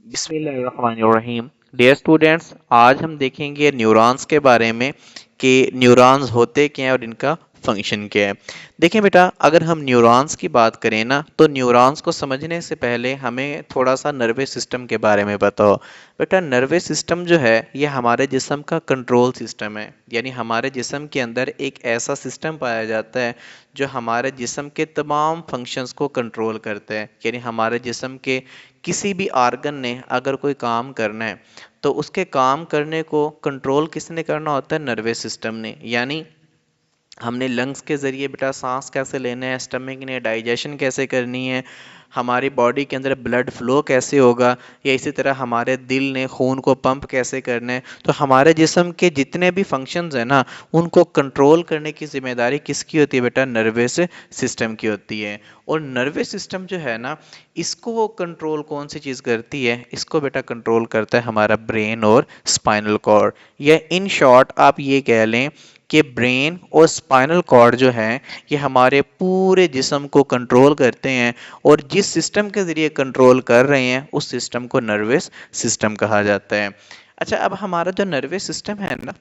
बिस्मिल्लाहिर्रहमानिर्रहीम। Dear students, आज हम देखेंगे न्यूरॉन्स के बारे में कि न्यूरॉन्स होते क्या हैं और इनका फंक्शन क्या है। देखें बेटा, अगर हम न्यूरॉन्स की बात करें ना, तो न्यूरॉन्स को समझने से पहले हमें थोड़ा सा नर्वस सिस्टम के बारे में बताओ। बेटा, नर्वस सिस्टम जो है ये हमारे जिस्म का कंट्रोल सिस्टम है। यानी हमारे जिस्म के अंदर एक ऐसा सिस्टम पाया जाता है जो हमारे जिस्म के तमाम फंक्शंस को कंट्रोल करता है। यानी हमारे जिस्म के किसी भी आर्गन ने अगर कोई काम करना है तो उसके काम करने को कंट्रोल किसने करना होता है? नर्वस सिस्टम ने। यानी हमने लंग्स के ज़रिए बेटा सांस कैसे लेना है, स्टमक ने डाइजेशन कैसे करनी है, हमारी बॉडी के अंदर ब्लड फ्लो कैसे होगा, या इसी तरह हमारे दिल ने खून को पंप कैसे करना है। तो हमारे जिस्म के जितने भी फंक्शंस हैं ना, उनको कंट्रोल करने की जिम्मेदारी किसकी होती है बेटा? नर्वस सिस्टम की होती है। और नर्वस सिस्टम जो है ना, इसको कंट्रोल कौन सी चीज़ करती है? इसको बेटा कंट्रोल करता है हमारा ब्रेन और स्पाइनल कॉर्ड। या इन शॉर्ट आप ये कह लें कि ब्रेन और स्पाइनल कॉर्ड जो है ये हमारे पूरे जिस्म को कंट्रोल करते हैं। और जिस सिस्टम के ज़रिए कंट्रोल कर रहे हैं उस सिस्टम को नर्वस सिस्टम कहा जाता है। अच्छा, अब हमारा जो नर्वस सिस्टम है ना,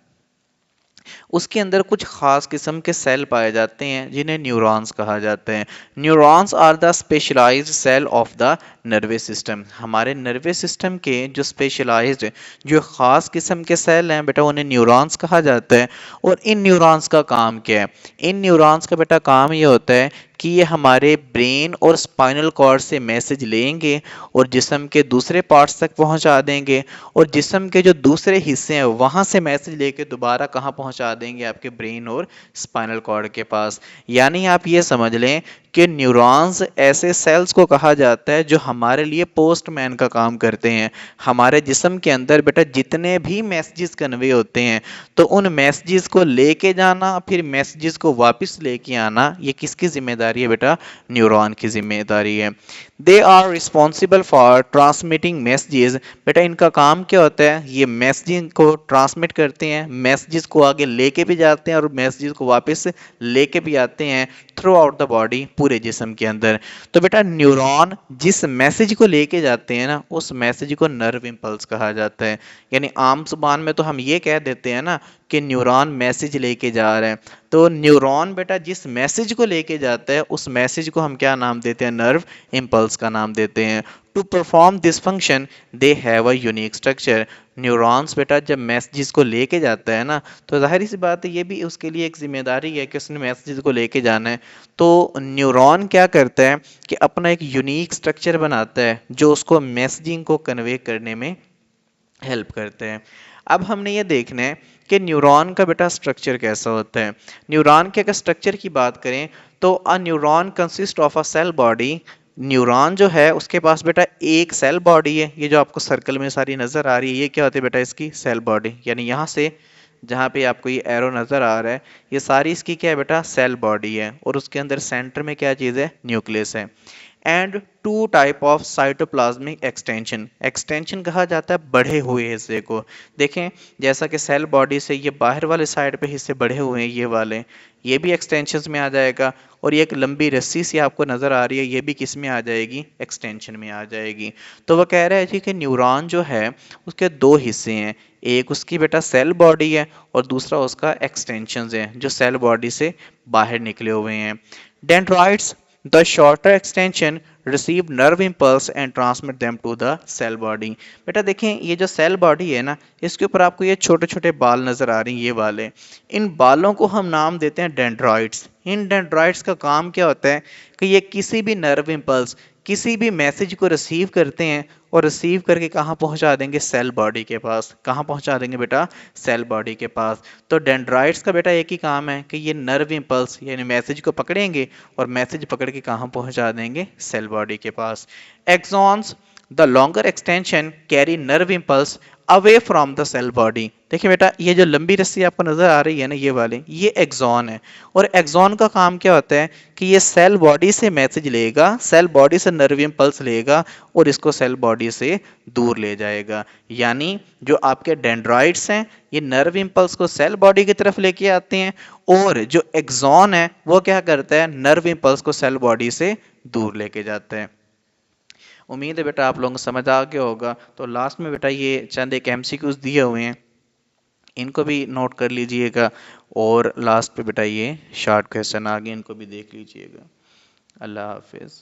उसके अंदर कुछ खास किस्म के सेल पाए जाते हैं जिन्हें न्यूरॉन्स कहा जाता है। Neurons are the specialised cell of the nervous system. हमारे नर्वस सिस्टम के जो स्पेशलाइज्ड, जो खास किस्म के सेल हैं बेटा, उन्हें न्यूरॉन्स कहा जाता है। और इन न्यूरॉन्स का काम क्या है? इन न्यूरॉन्स का बेटा काम ये होता है कि ये हमारे ब्रेन और स्पाइनल कॉर्ड से मैसेज लेंगे और जिस्म के दूसरे पार्ट्स तक पहुंचा देंगे। और जिस्म के जो दूसरे हिस्से हैं वहां से मैसेज लेके दोबारा कहाँ पहुंचा देंगे? आपके ब्रेन और स्पाइनल कॉर्ड के पास। यानी आप ये समझ लें कि न्यूरॉन्स ऐसे सेल्स को कहा जाता है जो हमारे लिए पोस्टमैन का काम करते हैं। हमारे जिस्म के अंदर बेटा जितने भी मैसेजेस कन्वे होते हैं, तो उन मैसेजेस को लेके जाना, फिर मैसेजेस को वापस लेके आना, ये किसकी जिम्मेदारी है बेटा? न्यूरॉन की जिम्मेदारी है। They are responsible for transmitting messages. बेटा इनका काम क्या होता है? ये मैसेजिंग को ट्रांसमिट करते हैं, मैसेजेस को आगे लेके भी जाते हैं और मैसेजेस को वापस लेके भी आते हैं थ्रू आउट द बॉडी, पूरे जिस्म के अंदर। तो बेटा न्यूरॉन जिस मैसेज को लेके जाते हैं ना, उस मैसेज को नर्व इम्पल्स कहा जाता है। यानी आम जुबान में तो हम ये कह देते हैं ना कि न्यूरॉन मैसेज लेके जा रहे हैं। तो न्यूरॉन बेटा जिस मैसेज को लेके जाता है उस मैसेज को हम क्या नाम देते हैं? नर्व इम्पल्स का नाम देते हैं। To perform this function they have a unique structure. Neurons बेटा जब मैसेजेस को लेके जाता है ना, तो जाहिर सी बात है ये भी उसके लिए एक जिम्मेदारी है कि उसने मैसेजेस को लेके जाना है। तो न्यूरॉन क्या करता है कि अपना एक यूनिक स्ट्रक्चर बनाता है जो उसको मैसेजिंग को कन्वे करने में हेल्प करते हैं। अब हमने ये देखना है कि न्यूरॉन का बेटा स्ट्रक्चर कैसा होता है। न्यूरॉन के अगर स्ट्रक्चर की बात करें तो a neuron consist of a cell body. Neuron जो है उसके पास बेटा एक सेल बॉडी है। ये जो आपको सर्कल में सारी नज़र आ रही है, ये क्या होती है बेटा? इसकी सेल बॉडी। यानी यहाँ से जहाँ पे आपको ये एरो नज़र आ रहा है, ये सारी इसकी क्या है बेटा? सेल बॉडी है। और उसके अंदर सेंटर में क्या चीज़ है? न्यूक्लियस है। And two type of cytoplasmic extension. Extension कहा जाता है बढ़े हुए हिस्से को। देखें, जैसा कि सेल बॉडी से ये बाहर वाले साइड पे हिस्से बढ़े हुए हैं, ये वाले, ये भी एक्सटेंशन में आ जाएगा। और ये एक लंबी रस्सी सी आपको नज़र आ रही है, ये भी किस में आ जाएगी? एक्सटेंशन में आ जाएगी। तो वह कह रहा है जी कि न्यूरॉन जो है उसके दो हिस्से हैं। एक उसकी बेटा सेल बॉडी है और दूसरा उसका एक्सटेंशन है जो सेल बॉडी से बाहर निकले हुए हैं। Dendrites, the shorter extension receive nerve impulse and transmit them to the cell body। बेटा देखें, ये जो सेल बॉडी है ना, इसके ऊपर आपको ये छोटे छोटे बाल नजर आ रहे हैं, ये वाले। इन बालों को हम नाम देते हैं डेंड्राइट्स। इन डेंड्राइट्स का काम क्या होता है कि ये किसी भी नर्व इम्पल्स, किसी भी मैसेज को रिसीव करते हैं और रिसीव करके कहाँ पहुंचा देंगे? सेल बॉडी के पास। कहाँ पहुंचा देंगे बेटा? सेल बॉडी के पास। तो डेंड्राइट्स का बेटा एक ही काम है कि ये नर्व इम्पल्स यानी मैसेज को पकड़ेंगे और मैसेज पकड़ के कहाँ पहुंचा देंगे? सेल बॉडी के पास। Axons, the longer extension carry nerve impulse away from the cell body. देखिए बेटा, ये जो लंबी रस्सी आपको नजर आ रही है ना, ये वाले, ये एक्सॉन है। और एक्सॉन का काम क्या होता है कि ये सेल बॉडी से मैसेज लेगा, सेल बॉडी से नर्व इम्पल्स लेगा और इसको सेल बॉडी से दूर ले जाएगा। यानी जो आपके डेंड्राइट्स हैं ये नर्व इम्पल्स को सेल बॉडी की तरफ लेके आते हैं, और जो एक्सॉन है वो क्या करता है? नर्व इम्पल्स को सेल बॉडी से दूर लेके जाता है। उम्मीद है बेटा आप लोगों को समझ आ गया होगा। तो लास्ट में बेटा ये चंद एक एमसीक्यूज दिए हुए हैं, इनको भी नोट कर लीजिएगा। और लास्ट पे बेटा ये शॉर्ट क्वेश्चन आ गए, इनको भी देख लीजिएगा। अल्लाह हाफिज़।